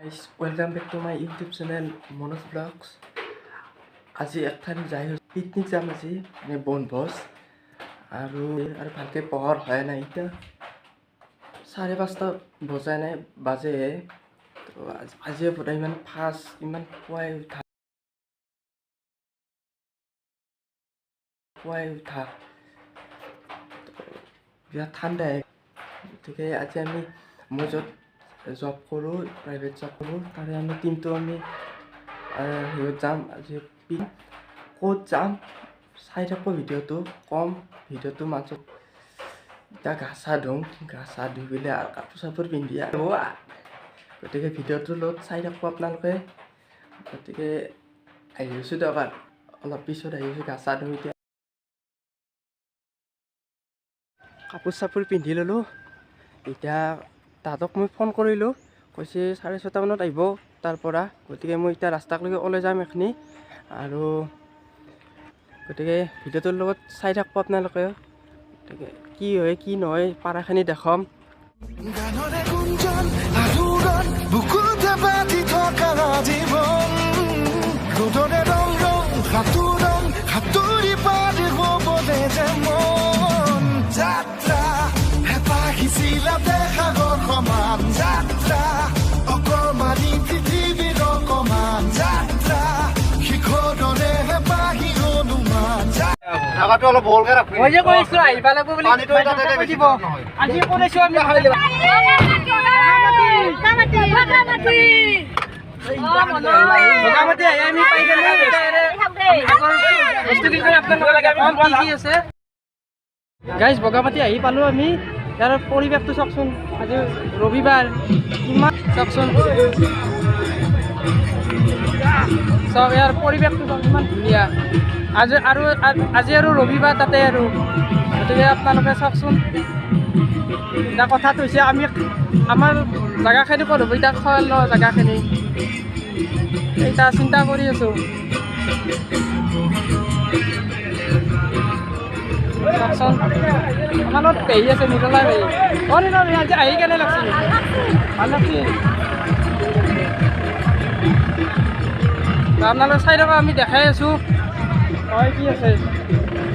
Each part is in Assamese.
Welcome back to my YouTube channel Monos Vlogs. আজি একঠাইত যাই পিকনিক যাম আজি মানে বনভোজ আৰু ভালকৈ পোহৰ হয় নাই এতিয়া 5:30 বজাই নাই বাজে তো আজি পুৰা ইমান ফাষ্ট ইমান পুৱাই উঠা বিৰাট ঠাণ্ডা গতিকে আজি আমি মই য'ত জব কৰোঁ প্ৰাইভেট জব কৰোঁ তাৰে আমি টিমটো আমি হেৰিত যাম আজি ক'ত যাম চাই থাকোঁ ভিডিঅ'টো কম ভিডিঅ'টোৰ মাজত এতিয়া গা চা ধুই পেলাই আৰু কাপোৰ চাপোৰ পিন্ধি আৰু গতিকে ভিডিঅ'টোৰ লগত চাই থাকোঁ আপোনালোকে গতিকে আহিছোঁ দিয়ক আৰু অলপ পিছত আহিছোঁ গা চা ধুই এতিয়া কাপোৰ চাপোৰ পিন্ধি ল'লোঁ এতিয়া তাহাঁতক মই ফোন কৰিলোঁ কৈছে 6:30 মানত আহিব তাৰ পৰা গতিকে মই এতিয়া ৰাস্তালৈকে ওলাই যাম এখিনি আৰু গতিকে ভিডিঅ'টোৰ লগত চাই থাকব আপোনালোকে গতিকে কি হয় কি নহয় পাৰাখিনি দেখাম আগাটো অলপ বলকে ৰাখি মই যে কৈছো আহিবা লাগব বুলি পানীটো এটা দেলে বেছি দিব আজি কৈছো আমি খাই লবা বগামাটি আমি পাই গেলে বস্তু কি কৰে আপোনাক লাগে আমি কি আছে গাইস বগামাটি আহি পালো আমি ইয়াৰ পৰিবেশটো চাওকচোন আজি ৰবিবাৰ কিমান চাওকচোন সব ইয়াৰ পৰিবেশটো কিমান ধুনীয়া আজি আৰু ৰবিবাৰ তাতে আৰু গতিকে আপোনালোকে চাওকচোন এটা কথাটো হৈছে আমি আমাৰ জেগাখিনি ক'ত হ'ব এতিয়া খোৱা লোৱা জেগাখিনি এতিয়া চিন্তা কৰি আছোঁ চাওকচোন আমাৰ লগত পেহী আছে নিতলা পেহী অঁ নিতলা পেহী আজি আহি কেনে লাগছে ভাল লাগছে আপোনালোকে চাই থকা আমি দেখাই আছোঁ হয় কি আছে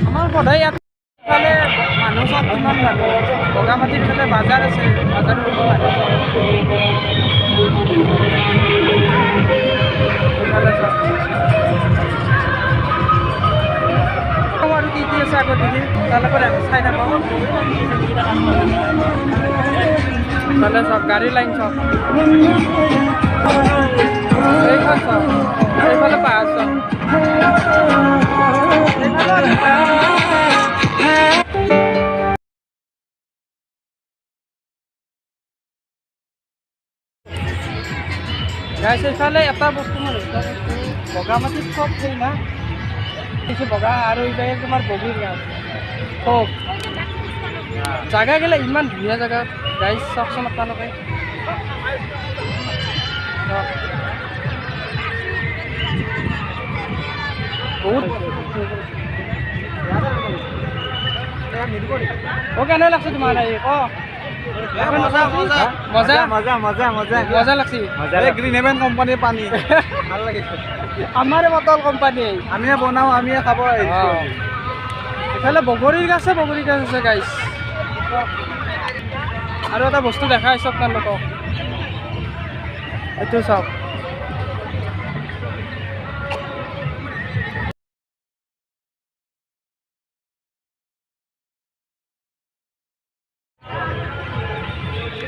আমাৰ সদায় ইয়াত ইফালে মানুহ চব কিমান মানুহ বগামাটিৰ ফালে বাজাৰ আছে বাজাৰৰ আৰু কি কি আছে আগত দিদি তালৈকে চাই থাকক তালে চব গাড়ী লাইন চব এইখন চব এইফালে পাহাৰ চব গাইছ এইফালে এটা বস্তু মই বগামাটিত চব সেই না কিছু বগা আৰু এইবাৰ তোমাৰ বগীৰ গাছ চব জাগা গেলে ইমান ধুনীয়া জেগা গাইছ চাওকচোন আপোনালোকে বহুত কেনে লাগছে তোমাৰ আহি মজা লাগছে গ্ৰীণ হেভেন কোম্পানীৰ পানী ভাল লাগিছে আমাৰে বটল কোম্পানী আমিয়ে বনাওঁ আমিয়ে খাব এইফালে বগৰীৰ গছ আছে গাইছ আৰু এটা বস্তু দেখাই আছোঁ আপোনালোকক এইটো চাওক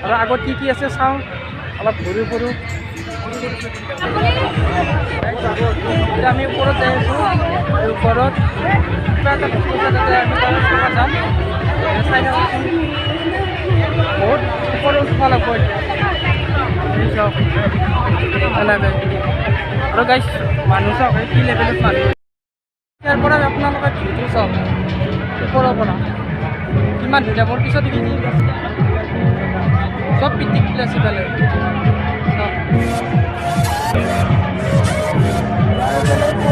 আৰু আগত কি কি আছে চাওঁ অলপ ঘূৰি ফুৰোঁ আমি ওপৰত যাই আছোঁ ওপৰত কিবা এটা বস্তু আছে তাতে আমি যাম চাই থাকোঁচোন বহুত ওপৰত উঠিব লাগিব চাওক এনেকৈ আৰু গাইছ মানুহ চাওক কি লেভেলত মানুহ ইয়াৰ পৰা আপোনালোকে ভিউটো চাওক ওপৰৰ পৰা কিমান ধুনীয়া মোৰ পিছত সব পিকনিক প্লেস ইফালে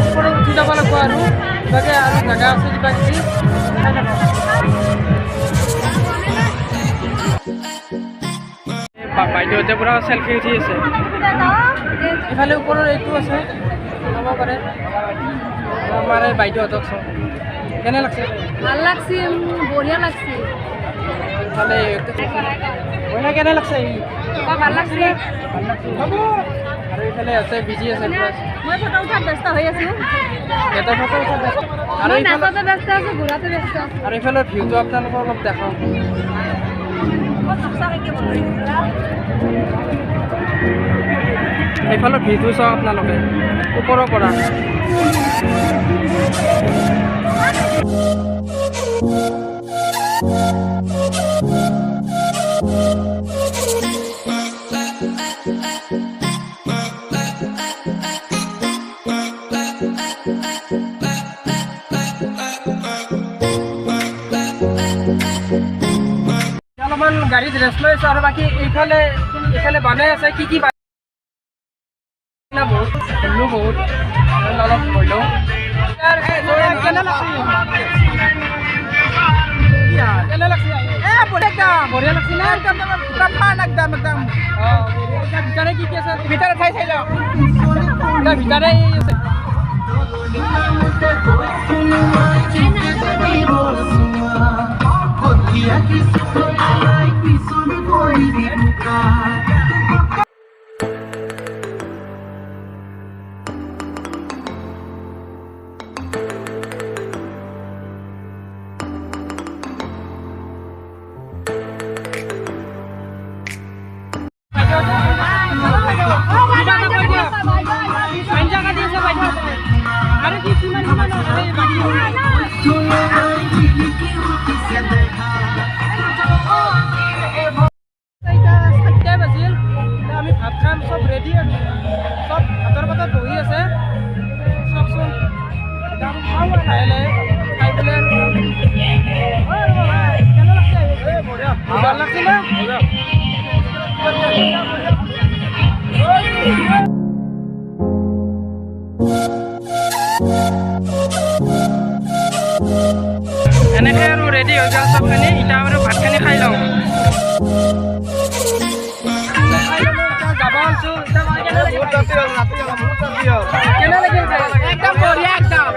ওপৰত উঠি যাব লাগিব আৰু কিবাকৈ আৰু জেগা আছে কিবা কিবি বাইদেউহঁতে পূৰা চেলফি উঠি আছে ইফালে ওপৰৰ এইটো আছে চাব পাৰে আমাৰ এই বাইদেউহঁতক চাওঁ কেনে লাগছে ভাল লাগছে বঢ়িয়া লাগছে ইফালে মইনা কেনে লাগছে ভাল লাগছে ভাল লাগছে আৰু ইফালে সিহঁতে বিজি আছে পুৰা মই ফটো উঠাত ব্যস্ত হৈ আছো সিহঁতৰ ফটো উঠাত ব্যস্ত। আৰু মই ইফালে নাচাতে ব্যস্ত আছো ঘূৰাতে ব্যস্ত আৰু ইফালৰ ভিউটো আপোনালোকক অলপ দেখাওঁ এইফালৰ ভিউটো চাওক আপোনালোকে ওপৰৰ পৰা অলপমান গাড়ীত ৰেষ্ট লৈ আছোঁ আৰু বাকী এইফালে বনাই আছে কি বহুত ভুলো বহুত অলপ ভৰিলেও কেনে লাগছে বঢ়িয়া লাগছে না একদম ভিতৰে কি আছে ভিতৰে চাই লওক ভিতৰে আছে আৰু কি কিমান বাজিল আমি ভাত খাম চব ৰেডি আৰু চব ভাতৰ পাতত বহি আছে চাওকচোন একদম খাওঁ আৰু লাহে লাহে খাই পেলাই কেনে লাগছে বঢ়িয়া ভাল লাগছে না এনেকৈ আৰু ৰেডি হৈ গ'ল চবখিনি এতিয়া আৰু ভাতখিনি খাই লওঁ যাব আছোঁ কেনে লাগিল एकदम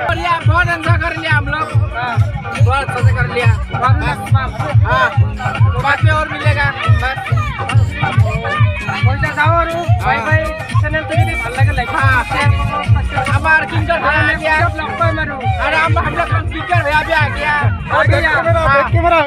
बढ़िया बहुत एंजॉय कर लिया हम लोग बहुत अच्छे से कर लिया हाँ बाद में और मिलेगा बस পইচা যাওঁ আৰু বাই বাই চেনেলটো যদি ভাল লাগে লাইক हमारा किंगर भैया आ गया লগ পাম আৰু अरे हम लोग किंगर भैया भी आ गया आ गया। हाँ।